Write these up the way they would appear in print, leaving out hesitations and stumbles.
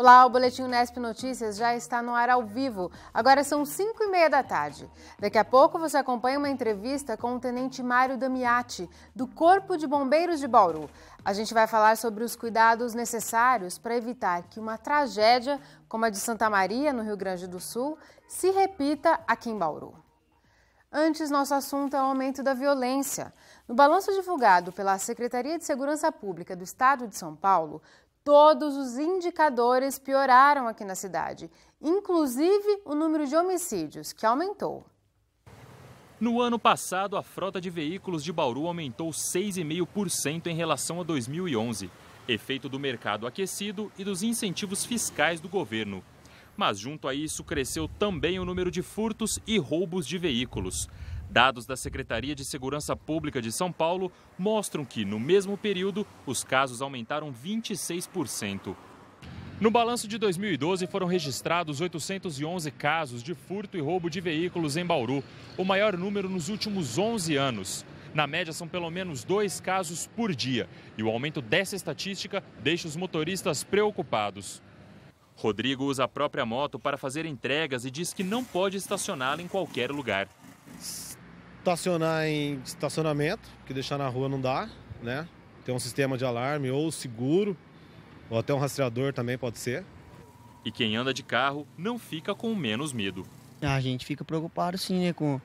Olá, o Boletim Unesp Notícias já está no ar ao vivo. Agora são 5h30 da tarde. Daqui a pouco você acompanha uma entrevista com o Tenente Mário Damiati, do Corpo de Bombeiros de Bauru. A gente vai falar sobre os cuidados necessários para evitar que uma tragédia, como a de Santa Maria, no Rio Grande do Sul, se repita aqui em Bauru. Antes, nosso assunto é o aumento da violência. No balanço divulgado pela Secretaria de Segurança Pública do Estado de São Paulo, todos os indicadores pioraram aqui na cidade, inclusive o número de homicídios, que aumentou. No ano passado, a frota de veículos de Bauru aumentou 6,5% em relação a 2011, efeito do mercado aquecido e dos incentivos fiscais do governo. Mas junto a isso, cresceu também o número de furtos e roubos de veículos. Dados da Secretaria de Segurança Pública de São Paulo mostram que, no mesmo período, os casos aumentaram 26%. No balanço de 2012, foram registrados 811 casos de furto e roubo de veículos em Bauru, o maior número nos últimos 11 anos. Na média, são pelo menos 2 casos por dia, e o aumento dessa estatística deixa os motoristas preocupados. Rodrigo usa a própria moto para fazer entregas e diz que não pode estacioná-la em qualquer lugar. Estacionar em estacionamento, que deixar na rua não dá, né? Tem um sistema de alarme ou seguro, ou até um rastreador também pode ser. E quem anda de carro não fica com menos medo. A gente fica preocupado sim, né, com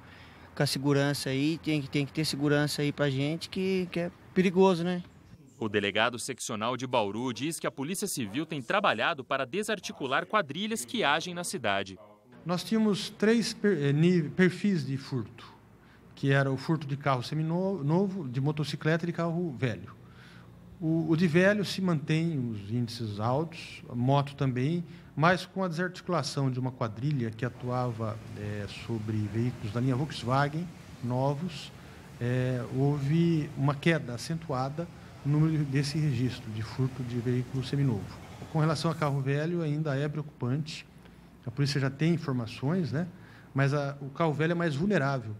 a segurança aí, tem que ter segurança aí pra gente, que é perigoso, né? O delegado seccional de Bauru diz que a Polícia Civil tem trabalhado para desarticular quadrilhas que agem na cidade. Nós tínhamos 3 perfis de furto, que era o furto de carro seminovo, de motocicleta e de carro velho. O de velho se mantém os índices altos, a moto também, mas com a desarticulação de uma quadrilha que atuava sobre veículos da linha Volkswagen novos, houve uma queda acentuada no número desse registro de furto de veículo seminovo. Com relação a carro velho, ainda é preocupante. A polícia já tem informações, né? Mas o carro velho é mais vulnerável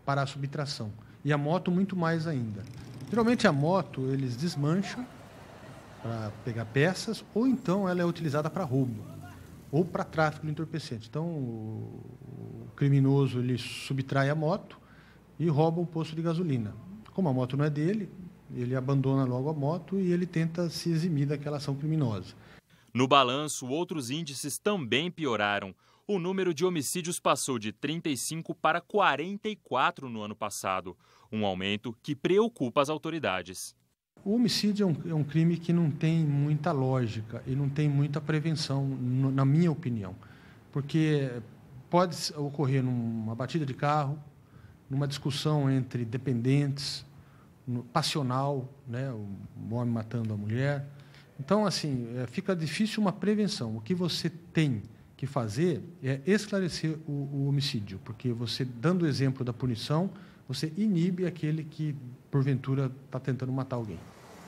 para a subtração. E a moto muito mais ainda. Geralmente a moto eles desmancham para pegar peças, ou então ela é utilizada para roubo, ou para tráfico de entorpecente. Então o criminoso ele subtrai a moto e rouba um posto de gasolina. Como a moto não é dele, ele abandona logo a moto e ele tenta se eximir daquela ação criminosa. No balanço, outros índices também pioraram. O número de homicídios passou de 35 para 44 no ano passado, um aumento que preocupa as autoridades. O homicídio é um crime que não tem muita lógica e não tem muita prevenção, na minha opinião, porque pode ocorrer numa batida de carro, numa discussão entre dependentes, passional, né, o homem matando a mulher. Então, assim, fica difícil uma prevenção. O que você tem que fazer é esclarecer o homicídio, porque você, dando o exemplo da punição, você inibe aquele que, porventura, está tentando matar alguém.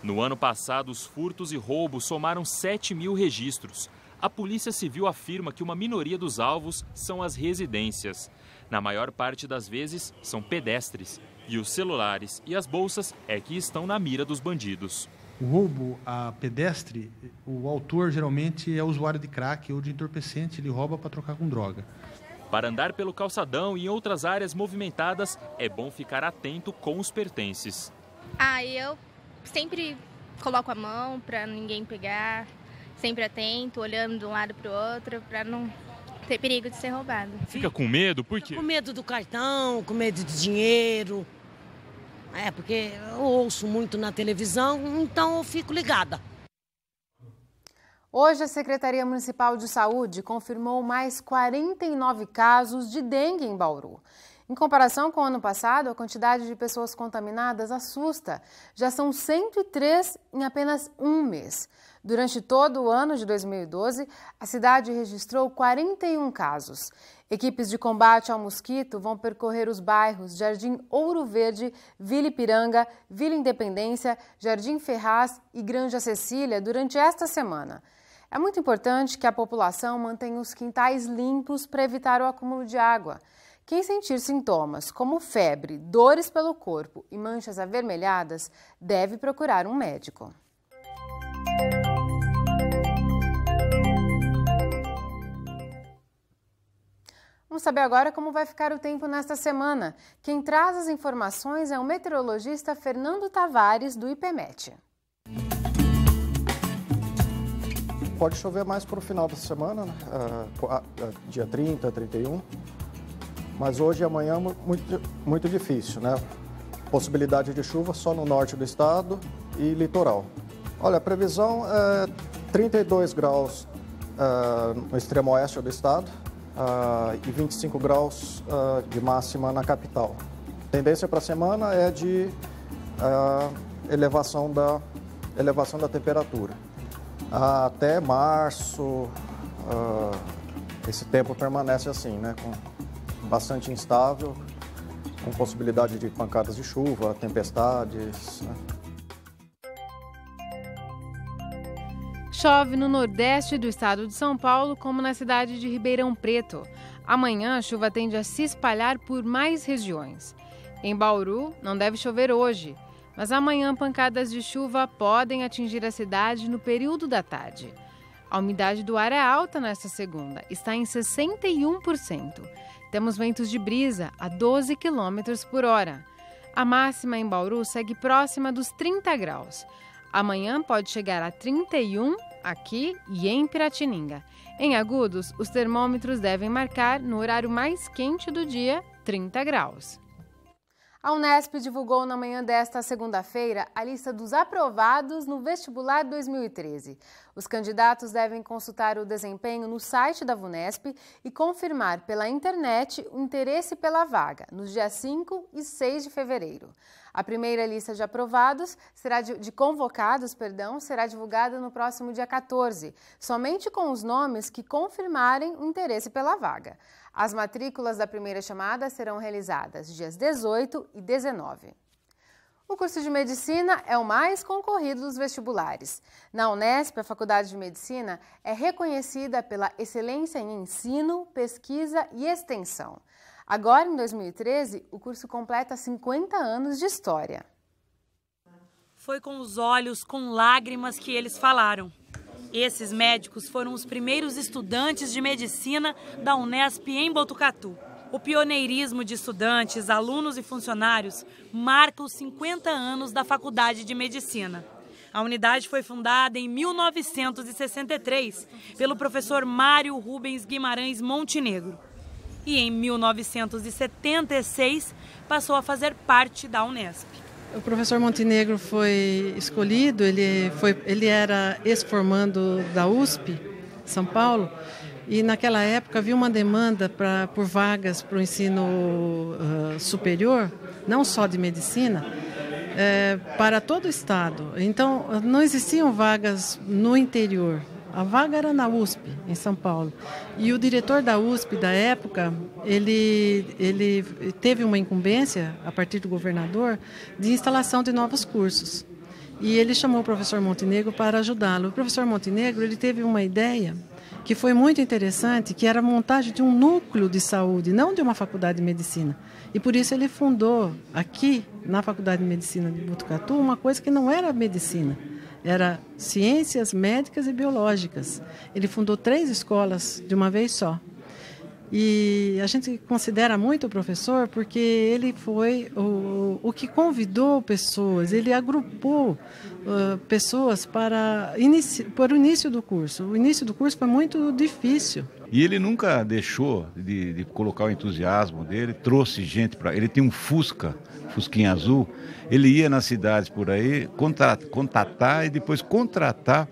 No ano passado, os furtos e roubos somaram 7.000 registros. A Polícia Civil afirma que uma minoria dos alvos são as residências. Na maior parte das vezes, são pedestres. E os celulares e as bolsas é que estão na mira dos bandidos. O roubo a pedestre, o autor geralmente é usuário de crack ou de entorpecente, ele rouba para trocar com droga. Para andar pelo calçadão e em outras áreas movimentadas, é bom ficar atento com os pertences. Eu sempre coloco a mão para ninguém pegar, sempre atento, olhando de um lado para o outro, para não ter perigo de ser roubado. Fica com medo? Por quê? Com medo do cartão, com medo de dinheiro. Porque eu ouço muito na televisão, então eu fico ligada. Hoje, a Secretaria Municipal de Saúde confirmou mais 49 casos de dengue em Bauru. Em comparação com o ano passado, a quantidade de pessoas contaminadas assusta. Já são 103 em apenas um mês. Durante todo o ano de 2012, a cidade registrou 41 casos. Equipes de combate ao mosquito vão percorrer os bairros Jardim Ouro Verde, Vila Ipiranga, Vila Independência, Jardim Ferraz e Granja Cecília durante esta semana. É muito importante que a população mantenha os quintais limpos para evitar o acúmulo de água. Quem sentir sintomas como febre, dores pelo corpo e manchas avermelhadas deve procurar um médico. Vamos saber agora como vai ficar o tempo nesta semana. Quem traz as informações é o meteorologista Fernando Tavares, do IPMET. Pode chover mais para o final da semana, né? Dia 30, 31. Mas hoje e amanhã muito difícil, né? Possibilidade de chuva só no norte do estado e litoral. Olha, a previsão é 32 graus no extremo oeste do estado. E 25 graus de máxima na capital. A tendência para a semana é de elevação da temperatura. Até março, esse tempo permanece assim, né? Bastante instável, com possibilidade de pancadas de chuva, tempestades, né? Chove no nordeste do estado de São Paulo, como na cidade de Ribeirão Preto. Amanhã, a chuva tende a se espalhar por mais regiões. Em Bauru, não deve chover hoje, mas amanhã pancadas de chuva podem atingir a cidade no período da tarde. A umidade do ar é alta nesta segunda, está em 61%. Temos ventos de brisa a 12 km por hora. A máxima em Bauru segue próxima dos 30 graus. Amanhã pode chegar a 31 aqui e em Piratininga. Em Agudos, os termômetros devem marcar, no horário mais quente do dia, 30 graus. A Unesp divulgou na manhã desta segunda-feira a lista dos aprovados no vestibular 2013. Os candidatos devem consultar o desempenho no site da Vunesp e confirmar pela internet o interesse pela vaga, nos dias 5 e 6 de fevereiro. A primeira lista de aprovados, convocados, será divulgada no próximo dia 14, somente com os nomes que confirmarem o interesse pela vaga. As matrículas da primeira chamada serão realizadas dias 18 e 19. O curso de Medicina é o mais concorrido dos vestibulares. Na Unesp, a Faculdade de Medicina é reconhecida pela excelência em ensino, pesquisa e extensão. Agora, em 2013, o curso completa 50 anos de história. Foi com os olhos, com lágrimas que eles falaram. Esses médicos foram os primeiros estudantes de medicina da Unesp em Botucatu. O pioneirismo de estudantes, alunos e funcionários marca os 50 anos da Faculdade de Medicina. A unidade foi fundada em 1963 pelo professor Mário Rubens Guimarães Montenegro. E em 1976 passou a fazer parte da Unesp. O professor Montenegro foi escolhido, ele era ex-formando da USP, São Paulo, e naquela época havia uma demanda por vagas para o ensino superior, não só de medicina, para todo o estado. Então, não existiam vagas no interior. A vaga era na USP, em São Paulo. E o diretor da USP da época, ele teve uma incumbência, a partir do governador, de instalação de novos cursos. E ele chamou o professor Montenegro para ajudá-lo. O professor Montenegro ele teve uma ideia que foi muito interessante, que era a montagem de um núcleo de saúde, não de uma faculdade de medicina. E por isso ele fundou aqui, na Faculdade de Medicina de Botucatu, uma coisa que não era medicina. Era ciências médicas e biológicas. Ele fundou 3 escolas de uma vez só. E a gente considera muito o professor porque ele foi o que convidou pessoas, ele agrupou pessoas para o início do curso. O início do curso foi muito difícil. E ele nunca deixou de colocar o entusiasmo dele, trouxe gente para... Ele tem um Fusquinha azul, ele ia nas cidades por aí, contatar e depois contratar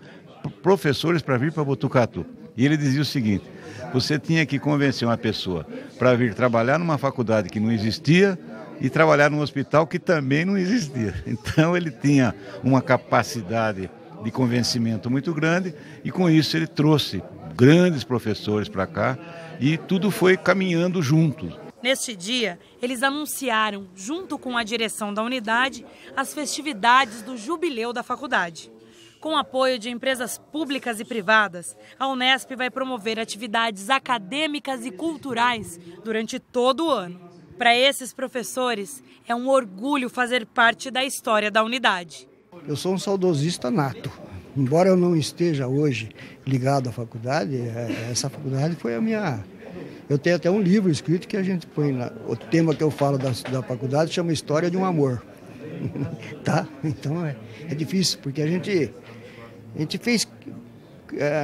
professores para vir para Botucatu. E ele dizia o seguinte: você tinha que convencer uma pessoa para vir trabalhar numa faculdade que não existia e trabalhar num hospital que também não existia. Então ele tinha uma capacidade de convencimento muito grande e com isso ele trouxe grandes professores para cá e tudo foi caminhando junto. Neste dia, eles anunciaram, junto com a direção da unidade, as festividades do jubileu da faculdade. Com apoio de empresas públicas e privadas, a Unesp vai promover atividades acadêmicas e culturais durante todo o ano. Para esses professores, é um orgulho fazer parte da história da unidade. Eu sou um saudosista nato. Embora eu não esteja hoje ligado à faculdade, essa faculdade foi a minha Eu tenho até um livro escrito que a gente põe lá. O tema que eu falo da faculdade chama História de um Amor. Tá? Então é difícil, porque a gente fez...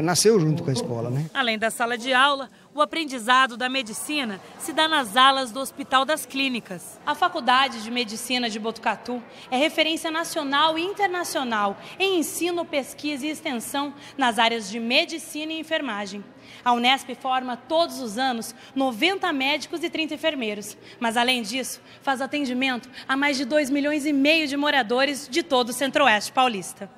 nasceu junto com a escola, né? Além da sala de aula, o aprendizado da medicina se dá nas alas do Hospital das Clínicas. A Faculdade de Medicina de Botucatu é referência nacional e internacional em ensino, pesquisa e extensão nas áreas de medicina e enfermagem. A Unesp forma todos os anos 90 médicos e 30 enfermeiros, mas além disso faz atendimento a mais de 2,5 milhões de moradores de todo o Centro-Oeste paulista.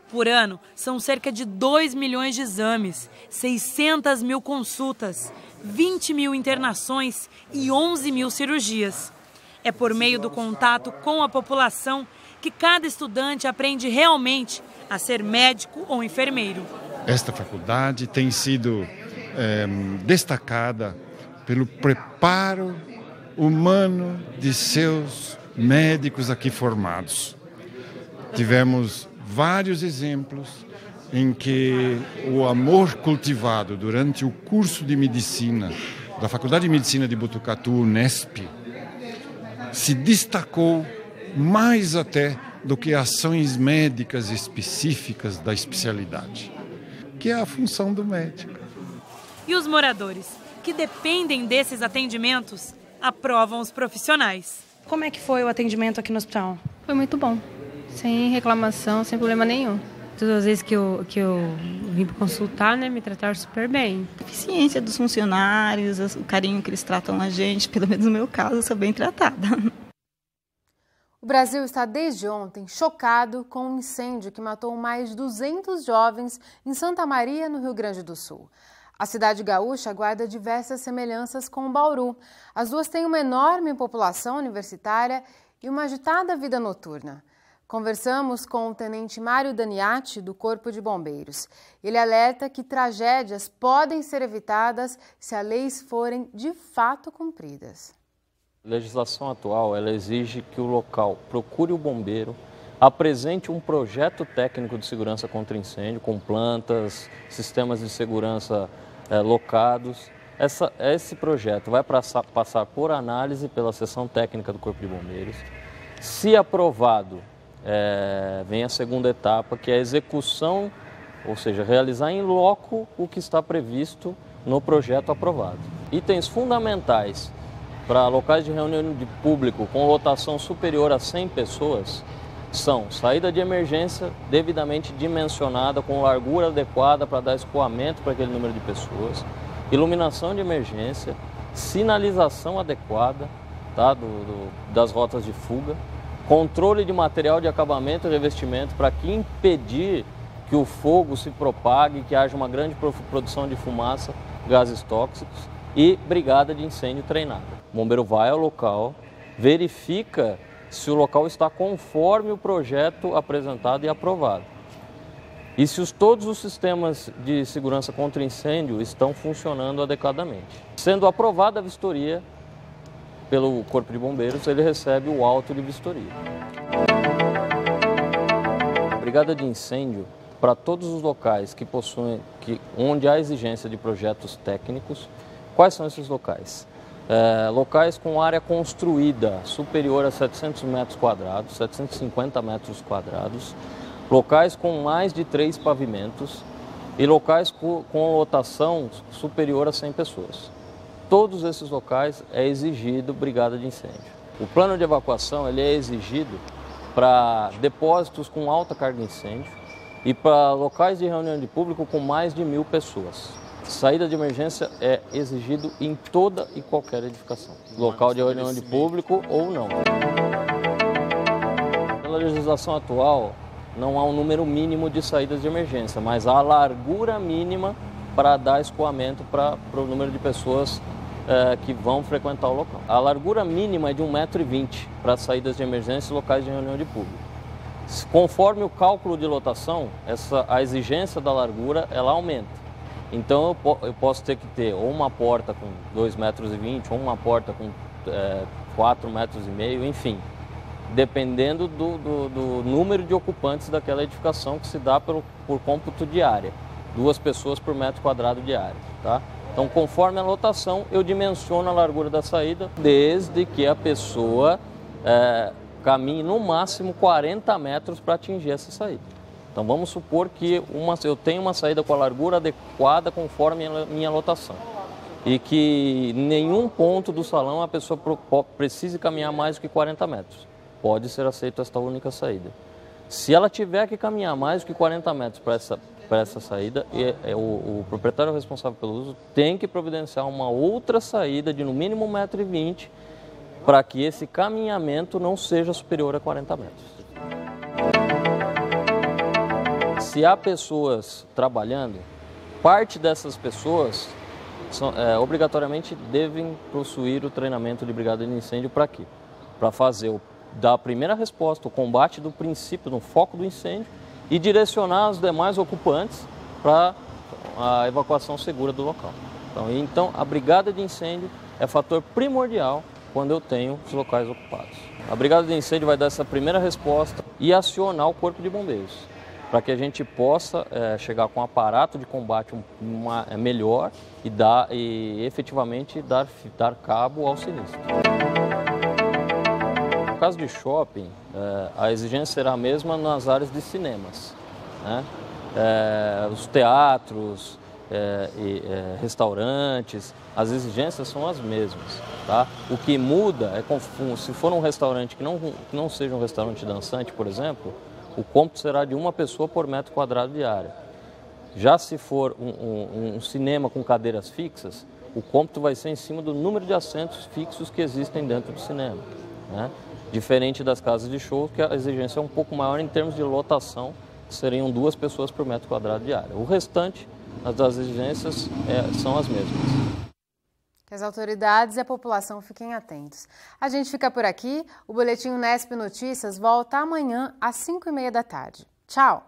Por ano, são cerca de 2 milhões de exames, 600 mil consultas, 20 mil internações e 11 mil cirurgias. É por meio do contato com a população que cada estudante aprende realmente a ser médico ou enfermeiro. Esta faculdade tem sido destacada pelo preparo humano de seus médicos aqui formados. Tivemos vários exemplos em que o amor cultivado durante o curso de medicina da Faculdade de Medicina de Botucatu, Unesp, se destacou mais até do que ações médicas específicas da especialidade, que é a função do médico. E os moradores, que dependem desses atendimentos, aprovam os profissionais. Como é que foi o atendimento aqui no hospital? Foi muito bom. Sem reclamação, sem problema nenhum. Todas as vezes que eu vim para consultar, né, me trataram super bem. A eficiência dos funcionários, o carinho que eles tratam a gente, pelo menos no meu caso, eu sou bem tratada. O Brasil está desde ontem chocado com um incêndio que matou mais de 200 jovens em Santa Maria, no Rio Grande do Sul. A cidade gaúcha guarda diversas semelhanças com Bauru. As duas têm uma enorme população universitária e uma agitada vida noturna. Conversamos com o tenente Mário Daniati, do Corpo de Bombeiros. Ele alerta que tragédias podem ser evitadas se as leis forem de fato cumpridas. A legislação atual ela exige que o local procure o bombeiro, apresente um projeto técnico de segurança contra incêndio, com plantas, sistemas de segurança locados. Esse projeto vai passar por análise pela seção técnica do Corpo de Bombeiros. Se aprovado, vem a segunda etapa, que é a execução, ou seja, realizar em loco o que está previsto no projeto aprovado. Itens fundamentais para locais de reunião de público com lotação superior a 100 pessoas são saída de emergência devidamente dimensionada, com largura adequada para dar escoamento para aquele número de pessoas, iluminação de emergência, sinalização adequada, tá, das rotas de fuga, controle de material de acabamento e revestimento para que impedir que o fogo se propague, que haja uma grande produção de fumaça, gases tóxicos e brigada de incêndio treinada. O bombeiro vai ao local, verifica se o local está conforme o projeto apresentado e aprovado. E se todos os sistemas de segurança contra incêndio estão funcionando adequadamente. Sendo aprovada a vistoria pelo Corpo de Bombeiros, ele recebe o auto de vistoria. A brigada de incêndio, para todos os locais que possuem, onde há exigência de projetos técnicos, quais são esses locais? Locais com área construída superior a 700 metros quadrados, 750 metros quadrados, locais com mais de 3 pavimentos e locais com lotação superior a 100 pessoas. Todos esses locais é exigido brigada de incêndio. O plano de evacuação ele é exigido para depósitos com alta carga de incêndio e para locais de reunião de público com mais de 1.000 pessoas. Saída de emergência é exigido em toda e qualquer edificação, local de reunião de público ou não. Pela legislação atual, não há um número mínimo de saídas de emergência, mas há a largura mínima para dar escoamento para o número de pessoas que vão frequentar o local. A largura mínima é de 1,20 m para saídas de emergência e locais de reunião de público. Conforme o cálculo de lotação, a exigência da largura ela aumenta. Então eu posso ter que ter ou uma porta com 2,20 m, ou uma porta com 4,5 m, enfim, dependendo do número de ocupantes daquela edificação que se dá por cômputo de área. 2 pessoas por metro quadrado de área, tá? Então, conforme a lotação, eu dimensiono a largura da saída, desde que a pessoa caminhe no máximo 40 metros para atingir essa saída. Então, vamos supor que eu tenho uma saída com a largura adequada conforme a minha lotação. E que em nenhum ponto do salão a pessoa precise caminhar mais do que 40 metros. Pode ser aceita esta única saída. Se ela tiver que caminhar mais do que 40 metros para essa saída, o proprietário responsável pelo uso tem que providenciar uma outra saída de no mínimo 1,20 m para que esse caminhamento não seja superior a 40 metros. Se há pessoas trabalhando, parte dessas pessoas obrigatoriamente devem possuir o treinamento de brigada de incêndio para quê? Para dar a primeira resposta, o combate do princípio, no foco do incêndio e direcionar os demais ocupantes para a evacuação segura do local. Então, a brigada de incêndio é fator primordial quando eu tenho os locais ocupados. A brigada de incêndio vai dar essa primeira resposta e acionar o corpo de bombeiros, para que a gente possa chegar com um aparato de combate melhor e efetivamente dar cabo ao sinistro. No caso de shopping, a exigência será a mesma nas áreas de cinemas, né? Os teatros, restaurantes, as exigências são as mesmas. Tá? O que muda se for um restaurante que não seja um restaurante dançante, por exemplo, o cômputo será de 1 pessoa por metro quadrado de área. Já se for um cinema com cadeiras fixas, o cômputo vai ser em cima do número de assentos fixos que existem dentro do cinema, né? Diferente das casas de show, que a exigência é um pouco maior em termos de lotação, que seriam 2 pessoas por metro quadrado de área. O restante, as das exigências são as mesmas. Que as autoridades e a população fiquem atentos. A gente fica por aqui. O Boletim Unesp Notícias volta amanhã às 5h30 da tarde. Tchau!